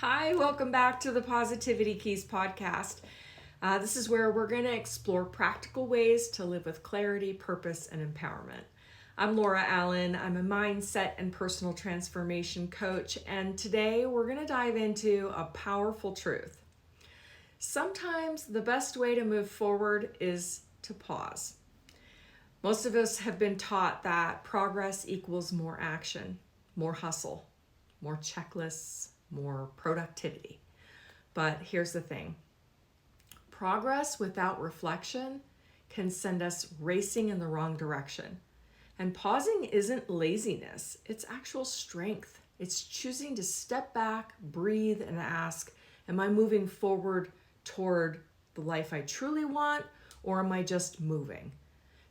Hi, welcome back to the Positivity Keys podcast. This is where we're going to explore practical ways to live with clarity, purpose, and empowerment. I'm Laura Allen. I'm a mindset and personal transformation coach, and today we're going to dive into a powerful truth. Sometimes the best way to move forward is to pause. Most of us have been taught that progress equals more action, more hustle, more checklists, more productivity. But here's the thing. Progress without reflection can send us racing in the wrong direction. And pausing isn't laziness, it's actual strength. It's choosing to step back, breathe, and ask, am I moving forward toward the life I truly want, or am I just moving?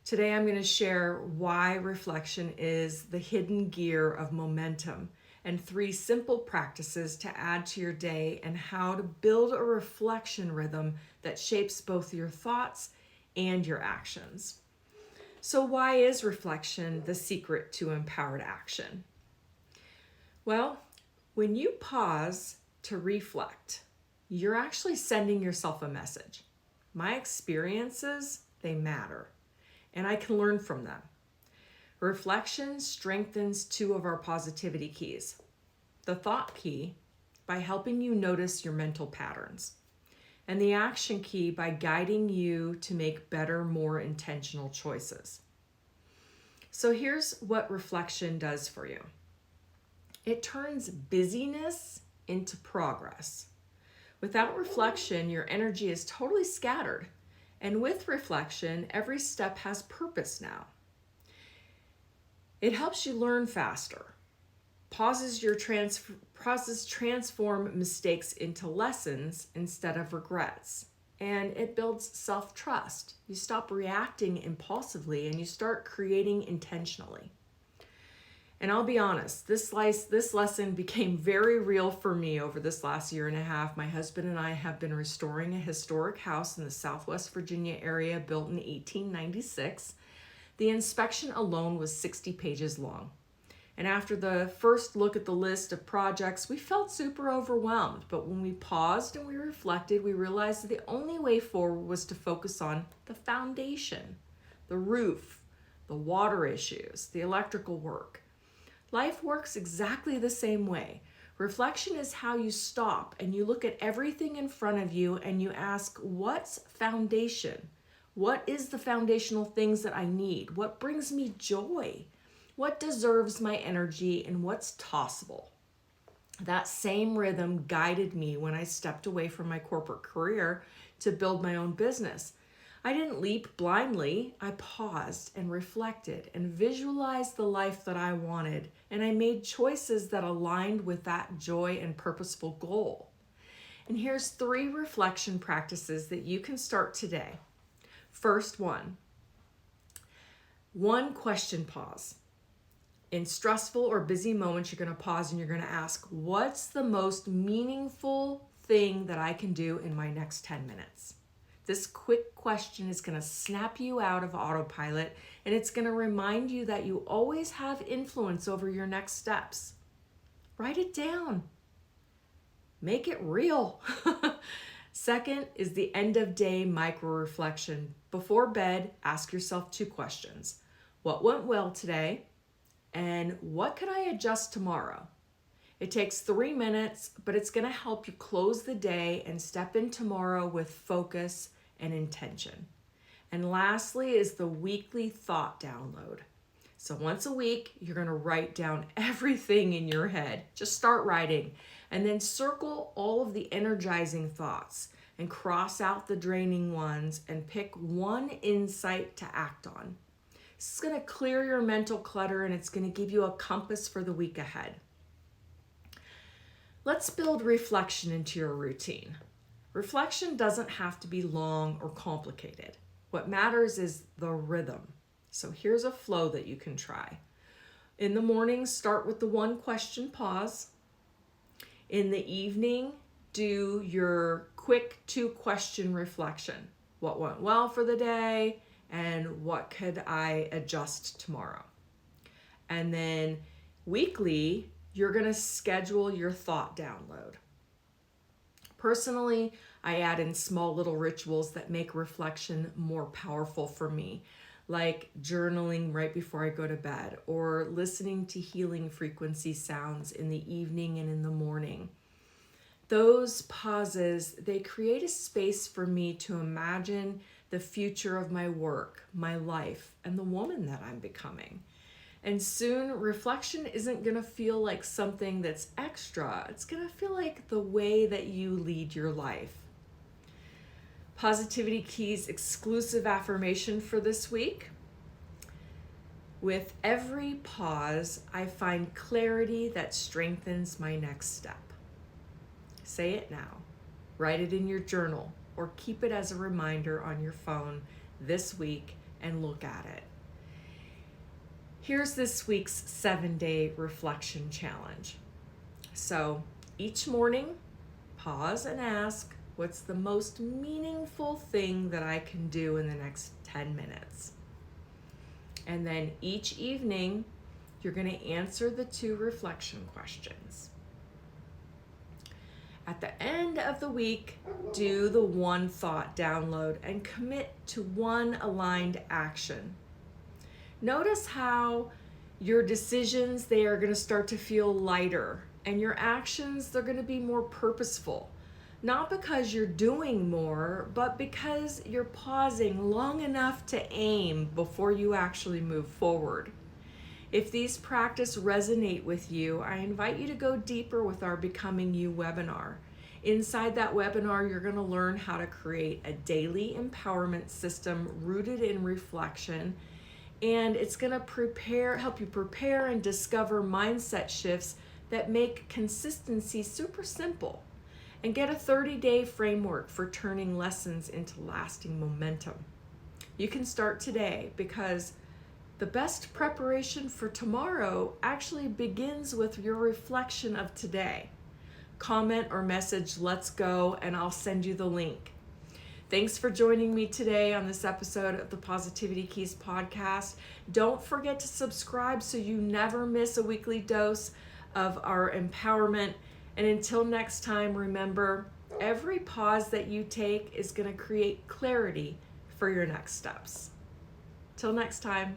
Today I'm going to share why reflection is the hidden gear of momentum and 3 simple practices to add to your day and how to build a reflection rhythm that shapes both your thoughts and your actions. So why is reflection the secret to empowered action? Well, when you pause to reflect, you're actually sending yourself a message. My experiences, they matter, and I can learn from them. Reflection strengthens 2 of our positivity keys. The thought key by helping you notice your mental patterns, and the action key by guiding you to make better, more intentional choices. So here's what reflection does for you. It turns busyness into progress. Without reflection, your energy is totally scattered. And with reflection, every step has purpose now. It helps you learn faster, transform mistakes into lessons instead of regrets, and it builds self-trust. You stop reacting impulsively and you start creating intentionally. And I'll be honest, this lesson became very real for me over this last year and a half. My husband and I have been restoring a historic house in the Southwest Virginia area built in 1896. The inspection alone was 60 pages long. And after the first look at the list of projects, we felt super overwhelmed. But when we paused and we reflected, we realized that the only way forward was to focus on the foundation, the roof, the water issues, the electrical work. Life works exactly the same way. Reflection is how you stop and you look at everything in front of you and you ask, what's foundation? What is the foundational things that I need? What brings me joy? What deserves my energy and what's tossable? That same rhythm guided me when I stepped away from my corporate career to build my own business. I didn't leap blindly. I paused and reflected and visualized the life that I wanted, and I made choices that aligned with that joy and purposeful goal. And here's 3 reflection practices that you can start today. First one question pause. In stressful or busy moments, you're going to pause and you're going to ask, what's the most meaningful thing that I can do in my next 10 minutes? This quick question is going to snap you out of autopilot, and it's going to remind you that you always have influence over your next steps. Write it down. Make it real. Second is the end of day micro reflection. Before bed, ask yourself 2 questions. What went well today? And what could I adjust tomorrow? It takes 3 minutes, but it's going to help you close the day and step in tomorrow with focus and intention. And lastly is the weekly thought download. So once a week, you're going to write down everything in your head. Just start writing and then circle all of the energizing thoughts and cross out the draining ones and pick one insight to act on. This is going to clear your mental clutter and it's going to give you a compass for the week ahead. Let's build reflection into your routine. Reflection doesn't have to be long or complicated. What matters is the rhythm. So here's a flow that you can try. In the morning, start with the 1 question pause. In the evening, do your quick 2 question reflection. What went well for the day? And what could I adjust tomorrow? And then weekly, you're going to schedule your thought download. Personally, I add in small little rituals that make reflection more powerful for me, like journaling right before I go to bed or listening to healing frequency sounds in the evening and in the morning. Those pauses, they create a space for me to imagine the future of my work, my life, and the woman that I'm becoming. And soon, reflection isn't going to feel like something that's extra. It's going to feel like the way that you lead your life. Positivity Keys exclusive affirmation for this week. With every pause, I find clarity that strengthens my next step. Say it now. Write it in your journal or keep it as a reminder on your phone this week and look at it. Here's this week's 7-day reflection challenge. So each morning, pause and ask, what's the most meaningful thing that I can do in the next 10 minutes? And then each evening, you're going to answer the 2 reflection questions. At the end of the week, do the 1 thought download and commit to 1 aligned action. Notice how your decisions, they are going to start to feel lighter, and your actions, they're going to be more purposeful. Not because you're doing more, but because you're pausing long enough to aim before you actually move forward. If these practices resonate with you, I invite you to go deeper with our Becoming You webinar. Inside that webinar, you're going to learn how to create a daily empowerment system rooted in reflection, and it's going to help you prepare and discover mindset shifts that make consistency super simple, and get a 30-day framework for turning lessons into lasting momentum. You can start today because the best preparation for tomorrow actually begins with your reflection of today. Comment or message "Let's go" and I'll send you the link. Thanks for joining me today on this episode of the Positivity Keys podcast. Don't forget to subscribe so you never miss a weekly dose of our empowerment. And until next time, remember, every pause that you take is going to create clarity for your next steps. Till next time.